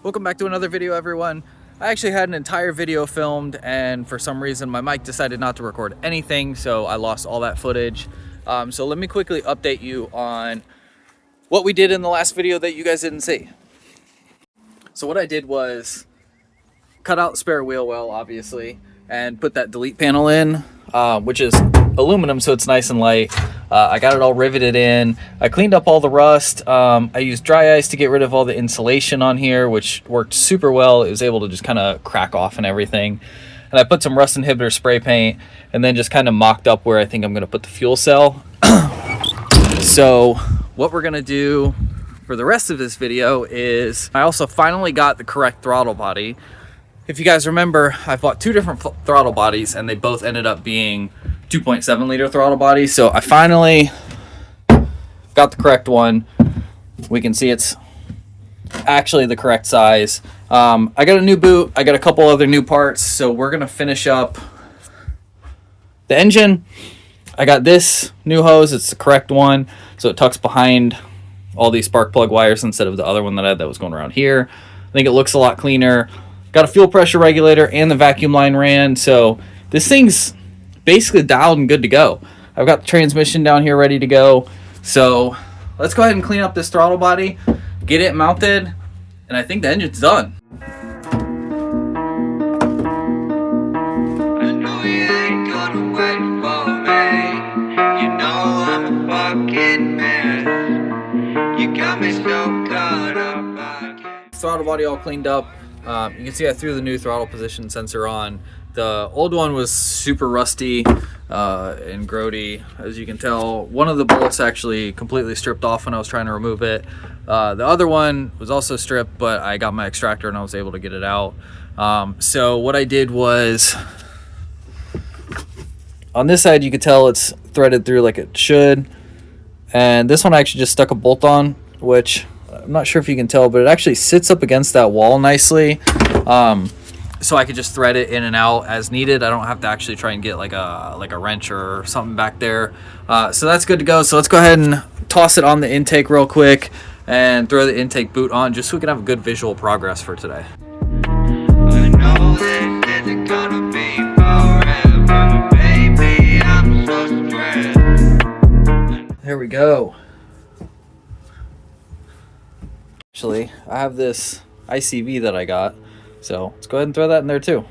Welcome back to another video, everyone. I actually had an entire video filmed, and for some reason my mic decided not to record anything, so I lost all that footage. So let me quickly update you on what we did in the last video that you guys didn't see. So what I did was cut out the spare wheel well, obviously, and put that delete panel in, which is aluminum, so it's nice and light. I got it all riveted in. I cleaned up all the rust. I used dry ice to get rid of all the insulation on here, which worked super well. It was able to just kind of crack off and everything. And I put some rust inhibitor spray paint and then just kind of mocked up where I think I'm going to put the fuel cell. So what we're going to do for the rest of this video is I also finally got the correct throttle body. If you guys remember, I bought two different throttle bodies and they both ended up being 2.7 liter throttle bodies. So I finally got the correct one. We can see it's actually the correct size. I got a new boot. I got a couple other new parts. So we're going to finish up the engine. I got this new hose. It's the correct one. So it tucks behind all these spark plug wires instead of the other one that I had that was going around here. I think it looks a lot cleaner. Got a fuel pressure regulator and the vacuum line ran. So this thing's basically dialed and good to go. I've got the transmission down here ready to go. So let's go ahead and clean up this throttle body, get it mounted, and I think the engine's done. I know you ain't gonna wait for me. You know I'm a fucking mess. You got me so caught up. Throttle body all cleaned up. You can see I threw the new throttle position sensor on. The old one was super rusty and grody, as you can tell. One of the bolts actually completely stripped off when I was trying to remove it. The other one was also stripped, but I got my extractor and I was able to get it out. So what I did was, on this side you could tell it's threaded through like it should. And this one I actually just stuck a bolt on, which I'm not sure if you can tell, but it actually sits up against that wall nicely. So I could just thread it in and out as needed. I don't have to actually try and get like a wrench or something back there. So that's good to go. So let's go ahead and toss it on the intake real quick and throw the intake boot on just so we can have a good visual progress for today. I know this isn't gonna be forever, baby, I'm so stressed. There we go. Actually, I have this ICV that I got. So let's go ahead and throw that in there too.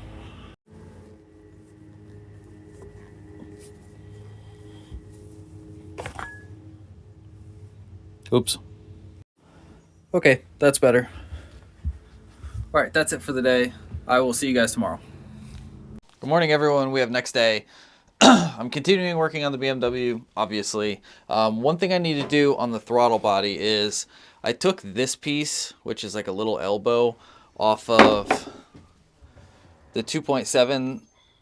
Oops. Okay, that's better. All right, that's it for the day. I will see you guys tomorrow. Good morning, everyone. We have next day. I'm continuing working on the BMW, obviously. One thing I need to do on the throttle body is I took this piece, which is like a little elbow, off of the 2.7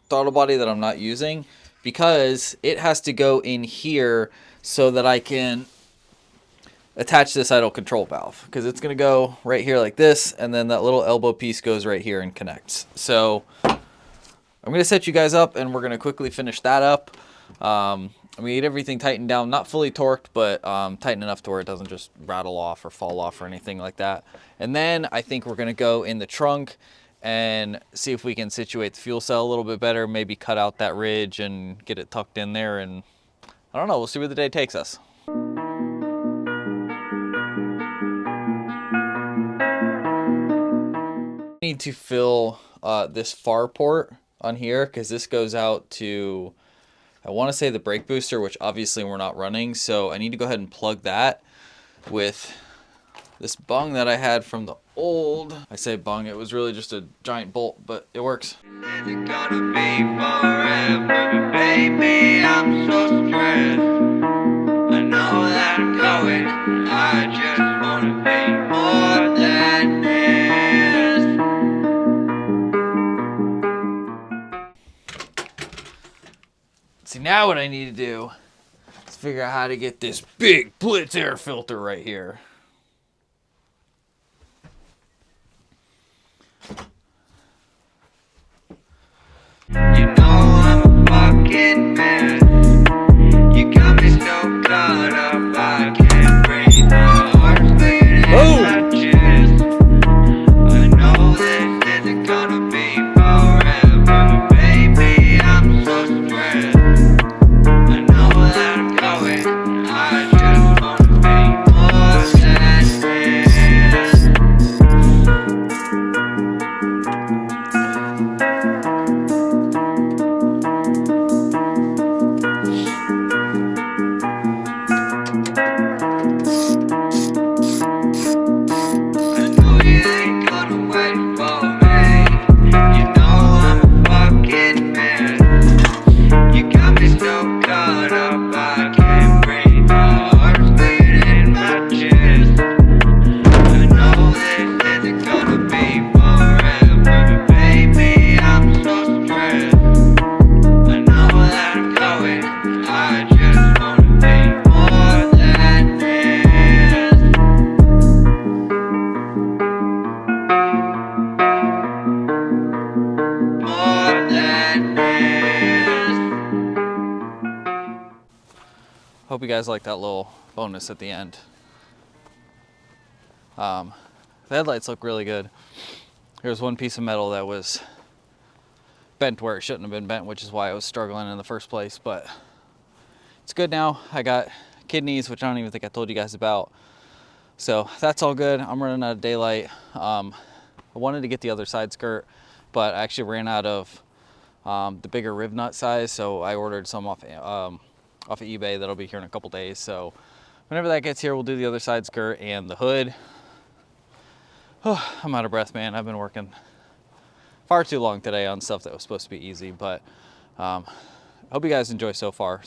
throttle body that I'm not using, because it has to go in here so that I can attach this idle control valve, because it's going to go right here like this, and then that little elbow piece goes right here and connects. So I'm going to set you guys up and we're going to quickly finish that up. I'm going to get everything tightened down, not fully torqued, but tighten enough to where it doesn't just rattle off or fall off or anything like that. And then I think we're going to go in the trunk and see if we can situate the fuel cell a little bit better, maybe cut out that ridge and get it tucked in there. And I don't know, we'll see where the day takes us. I need to fill this far port on here because this goes out to, I want to say, the brake booster, which obviously we're not running. So I need to go ahead and plug that with this bung that I had from the old, I say bung, it was really just a giant bolt, but it works. Is it gonna be forever, baby, I'm so stressed. I know that I'm going, I just wanna be more than this. See, now what I need to do is figure out how to get this big Blitz air filter right here. You know I'm a fucking mess. You got me so caught up, I can't breathe. My heart's beating in my chest. I hope you guys like that little bonus at the end. The headlights look really good. There's one piece of metal that was bent where it shouldn't have been bent, which is why I was struggling in the first place, but it's good now. I got kidneys, which I don't even think I told you guys about. So that's all good. I'm running out of daylight. I wanted to get the other side skirt, but I actually ran out of the bigger rib nut size, so I ordered some off of eBay. That'll be here in a couple days. So whenever that gets here, we'll do the other side skirt and the hood. Oh, I'm out of breath, man. I've been working far too long today on stuff that was supposed to be easy, but I hope you guys enjoy so far.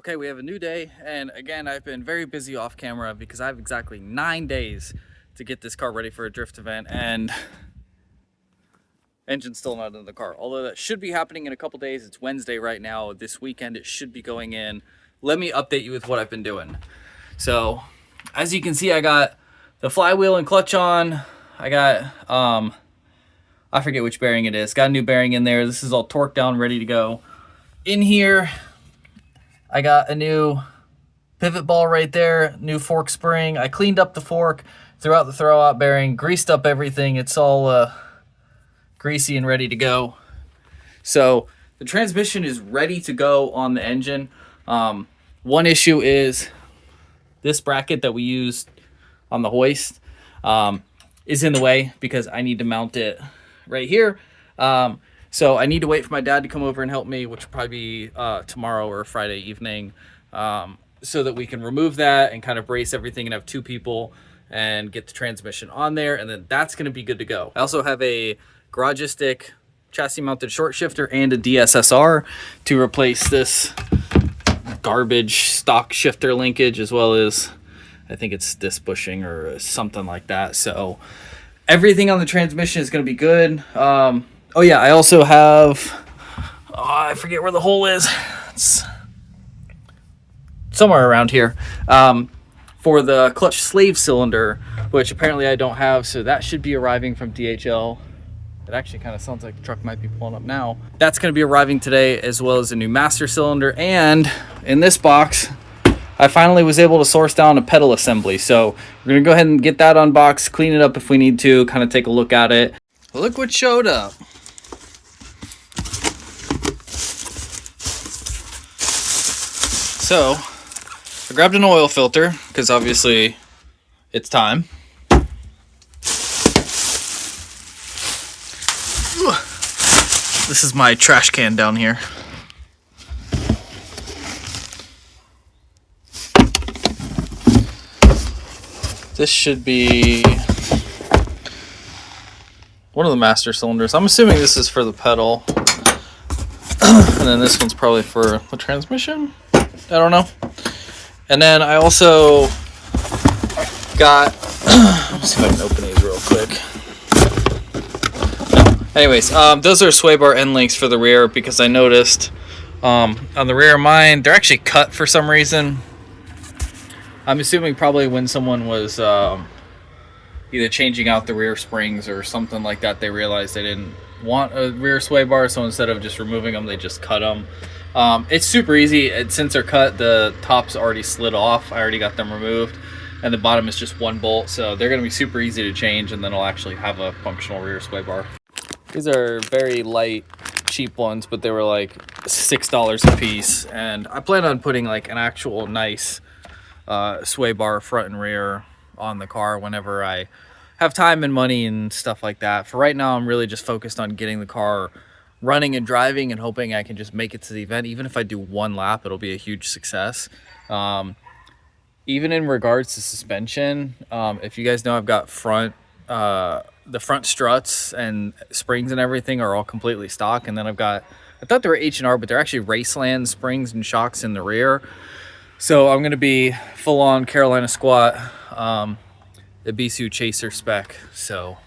Okay, we have a new day, and again, I've been very busy off camera because I have exactly 9 days to get this car ready for a drift event, and engine's still not in the car. Although that should be happening in a couple days. It's Wednesday right now. This weekend it should be going in. Let me update you with what I've been doing. So, as you can see, I got the flywheel and clutch on. I got, I forget which bearing it is. Got a new bearing in there. This is all torqued down, ready to go. In here, I got a new pivot ball right there, new fork spring. I cleaned up the fork, threw out the throwout bearing, greased up everything. It's all greasy and ready to go. So the transmission is ready to go on the engine. One issue is this bracket that we used on the hoist is in the way because I need to mount it right here. So I need to wait for my dad to come over and help me, which will probably be tomorrow or Friday evening, so that we can remove that and kind of brace everything and have two people and get the transmission on there, and then that's going to be good to go. I also have a Garagistic chassis mounted short shifter and a DSSR to replace this garbage stock shifter linkage, as well as I think it's disc bushing or something like that. So everything on the transmission is going to be good. Oh yeah, I also have, I forget where the hole is. It's somewhere around here. For the clutch slave cylinder, which apparently I don't have, so that should be arriving from DHL. It actually kind of sounds like the truck might be pulling up now. That's going to be arriving today, as well as a new master cylinder. And in this box, I finally was able to source down a pedal assembly. So we're going to go ahead and get that unboxed, clean it up if we need to, kind of take a look at it. Look what showed up. So I grabbed an oil filter because obviously it's time. This is my trash can down here. This should be one of the master cylinders. I'm assuming this is for the pedal. And then this one's probably for the transmission. I don't know. And then I also got, let me see if I can open these real quick. Anyways, those are sway bar end links for the rear, because I noticed on the rear of mine, they're actually cut for some reason. I'm assuming probably when someone was either changing out the rear springs or something like that, they realized they didn't want a rear sway bar, so instead of just removing them, they just cut them. It's super easy. Since they're cut, the top's already slid off. I already got them removed, and the bottom is just one bolt, so they're going to be super easy to change, and then I'll actually have a functional rear sway bar. These are very light, cheap ones, but they were like $6 a piece, and I plan on putting like an actual nice sway bar front and rear on the car whenever I have time and money and stuff like that. For right now, I'm really just focused on getting the car running and driving and hoping I can just make it to the event. Even if I do one lap, it'll be a huge success. Even in regards to suspension, if you guys know, I've got the front struts and springs and everything are all completely stock, and then I thought they were H&R, but they're actually Raceland springs and shocks in the rear. So I'm going to be full on Carolina squat, the Bisu Chaser spec. So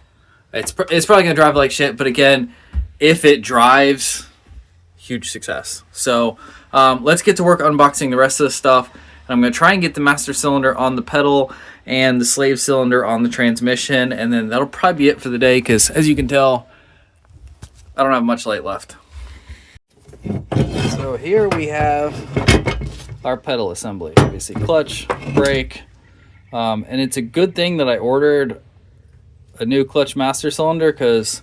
it's probably going to drive like shit, but again, if it drives, huge success. So let's get to work unboxing the rest of the stuff. And I'm going to try and get the master cylinder on the pedal and the slave cylinder on the transmission, and then that'll probably be it for the day, because as you can tell, I don't have much light left. So here we have our pedal assembly. Obviously clutch, brake, and it's a good thing that I ordered a new clutch master cylinder, because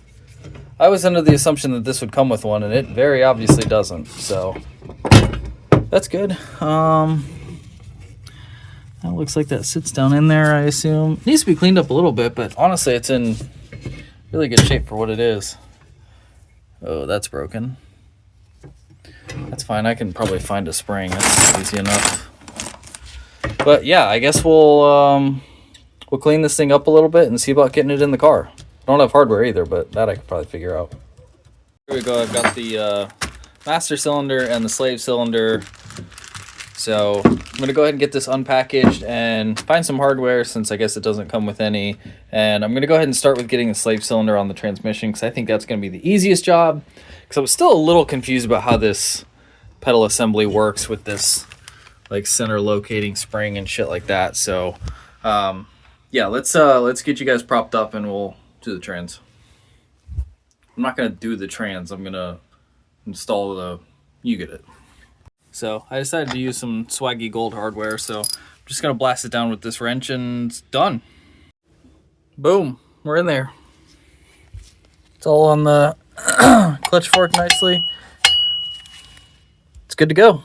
I was under the assumption that this would come with one, and it very obviously doesn't. So that's good. That looks like that sits down in there, I assume. It needs to be cleaned up a little bit, but honestly, it's in really good shape for what it is. Oh, that's broken. That's fine. I can probably find a spring. That's easy enough. But yeah, I guess we'll clean this thing up a little bit and see about getting it in the car. I don't have hardware either, but that I could probably figure out. Here we go. I've got the master cylinder and the slave cylinder. So I'm going to go ahead and get this unpackaged and find some hardware, since I guess it doesn't come with any. And I'm going to go ahead and start with getting the slave cylinder on the transmission, because I think that's going to be the easiest job. Because I was still a little confused about how this pedal assembly works with this like center locating spring and shit like that. So yeah, let's get you guys propped up and we'll do the trans. I'm not going to do the trans. I'm going to install the, you get it. So I decided to use some Swaggy Gold hardware, so I'm just going to blast it down with this wrench and it's done. Boom, we're in there. It's all on the clutch fork nicely. It's good to go.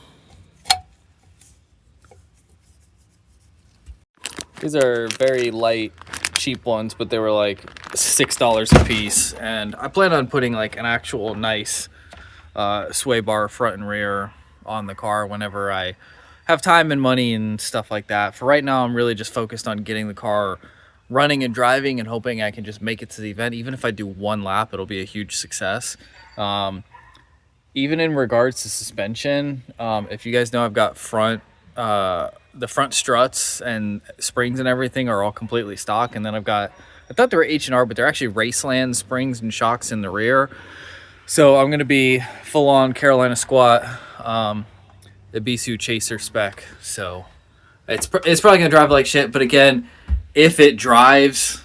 These are very light, cheap ones, but they were like $6 a piece. And I plan on putting like an actual nice sway bar front and rear on the car whenever I have time and money and stuff like that. For right now, I'm really just focused on getting the car running and driving and hoping I can just make it to the event. Even if I do one lap, it'll be a huge success. Even in regards to suspension, if you guys know, I've got the front struts and springs and everything are all completely stock. And then I thought they were H&R, but they're actually Raceland springs and shocks in the rear. So I'm going to be full on Carolina squat, the Bisu Chaser spec. So it's probably going to drive like shit. But again, if it drives,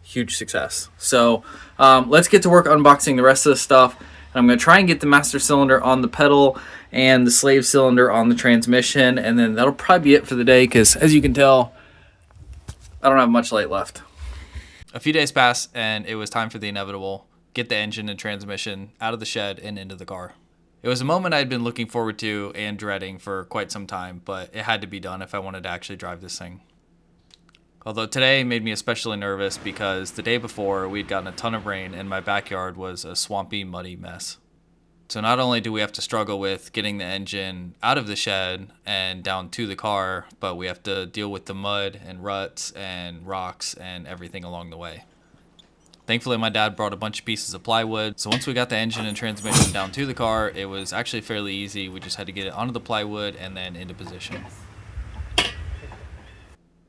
huge success. So let's get to work unboxing the rest of the stuff. And I'm going to try and get the master cylinder on the pedal and the slave cylinder on the transmission. And then that'll probably be it for the day, because as you can tell, I don't have much light left. A few days passed and it was time for the inevitable. Get the engine and transmission out of the shed and into the car. It was a moment I'd been looking forward to and dreading for quite some time, but it had to be done if I wanted to actually drive this thing. Although today made me especially nervous because the day before we'd gotten a ton of rain and my backyard was a swampy, muddy mess. So not only do we have to struggle with getting the engine out of the shed and down to the car, but we have to deal with the mud and ruts and rocks and everything along the way. Thankfully, my dad brought a bunch of pieces of plywood, so once we got the engine and transmission down to the car, it was actually fairly easy. We just had to get it onto the plywood and then into position.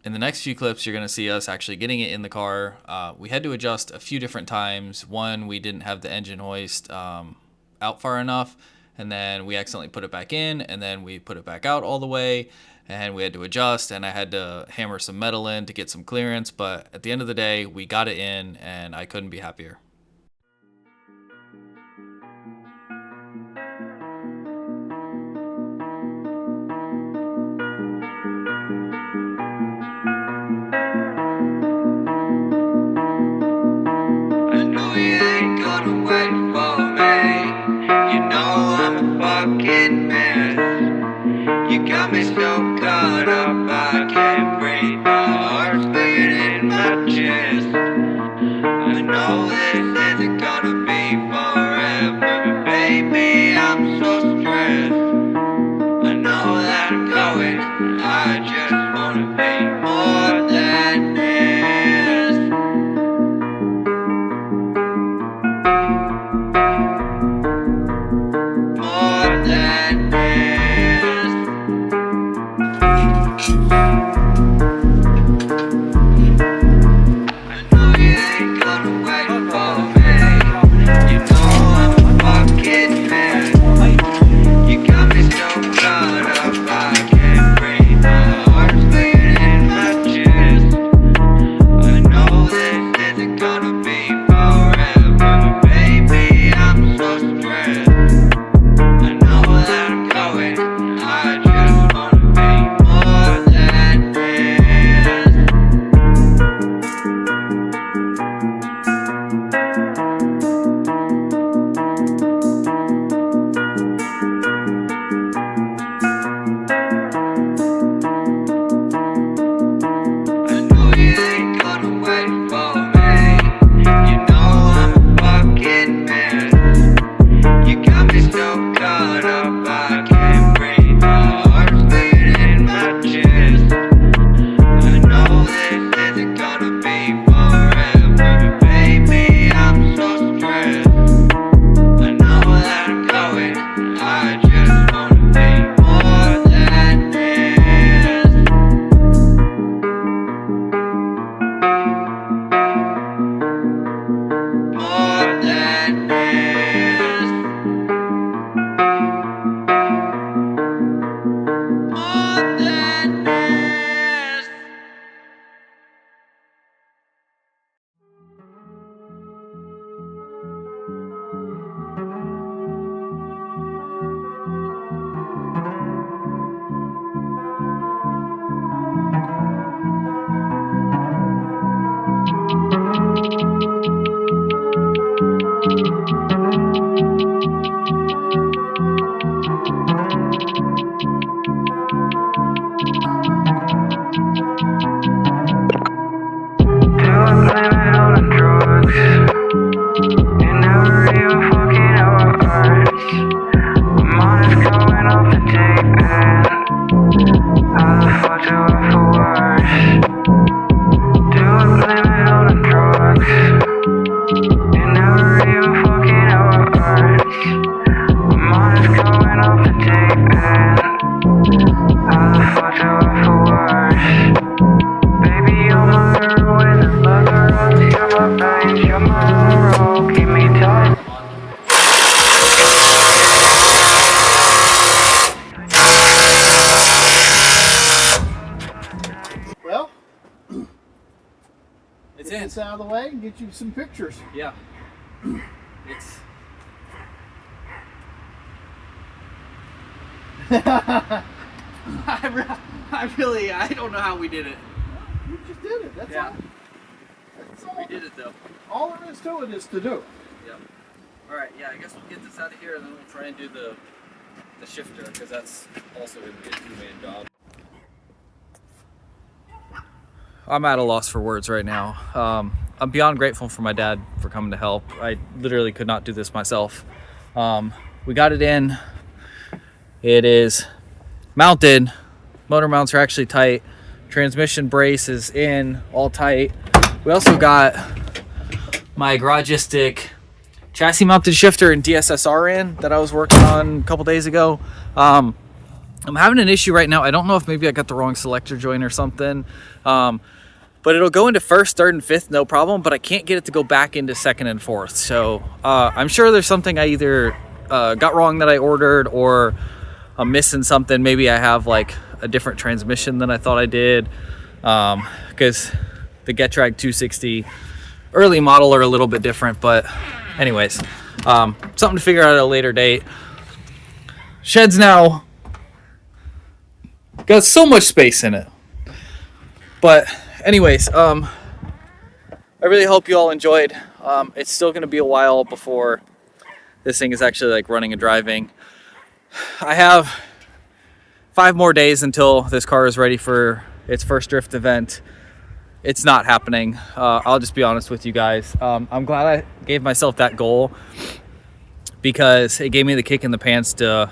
In the next few clips, you're going to see us actually getting it in the car. We had to adjust a few different times. One, we didn't have the engine hoist out far enough, and then we accidentally put it back in, and then we put it back out all the way, and we had to adjust, and I had to hammer some metal in to get some clearance, but at the end of the day, we got it in, and I couldn't be happier. I know you ain't gonna wait for me. You know I'm a fucking mess. You got me so caught up, I can't breathe. My heart's beating in my chest. I know this out of the way and get you some pictures. Yeah. It's... I don't know how we did it. You just did it. That's all. That's all. We did it though. All there is to it is to do. Yeah. All right. Yeah. I guess we'll get this out of here and then we'll try and do the shifter because that's also going to be a two-man job. I'm at a loss for words right now. I'm beyond grateful for my dad for coming to help. I literally could not do this myself. We got it in. It is mounted. Motor mounts are actually tight. Transmission brace is in, all tight. We also got my Garagistic chassis mounted shifter and DSSR in that I was working on a couple days ago. I'm having an issue right now. I don't know if maybe I got the wrong selector joint or something. But it'll go into first, third, and fifth, no problem. But I can't get it to go back into second and fourth. So I'm sure there's something I either got wrong that I ordered or I'm missing something. Maybe I have like a different transmission than I thought I did. Because the Getrag 260 early model are a little bit different. But anyways, something to figure out at a later date. Shed's now got so much space in it. But anyways, I really hope you all enjoyed. It's still going to be a while before this thing is actually like running and driving. I have 5 more days until this car is ready for its first drift event. It's not happening. I'll just be honest with you guys. I'm glad I gave myself that goal because it gave me the kick in the pants to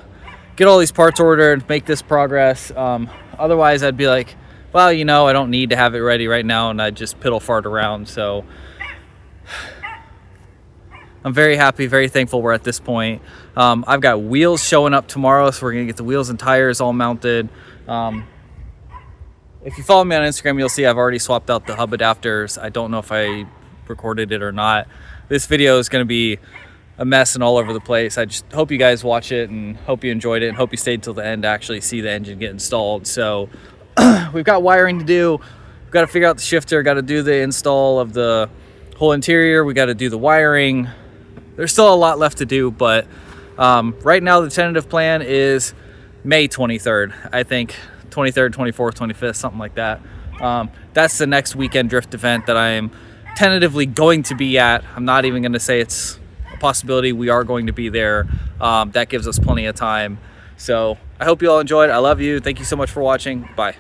get all these parts ordered, make this progress. Otherwise, I'd be like, well, you know, I don't need to have it ready right now, and I just piddle fart around. So I'm very happy, very thankful we're at this point. I've got wheels showing up tomorrow, so we're gonna get the wheels and tires all mounted. If you follow me on Instagram, you'll see I've already swapped out the hub adapters. I don't know if I recorded it or not. This video is gonna be a mess and all over the place. I just hope you guys watch it and hope you enjoyed it and hope you stayed till the end to actually see the engine get installed. So we've got wiring to do. We've got to figure out the shifter, got to do the install of the whole interior. We got to do the wiring. There's still a lot left to do, but right now the tentative plan is May 23rd. I think 23rd, 24th, 25th, something like that. That's the next weekend drift event that I am tentatively going to be at. I'm not even going to say it's a possibility. We are going to be there. That gives us plenty of time. So I hope you all enjoyed. I love you. Thank you so much for watching. Bye.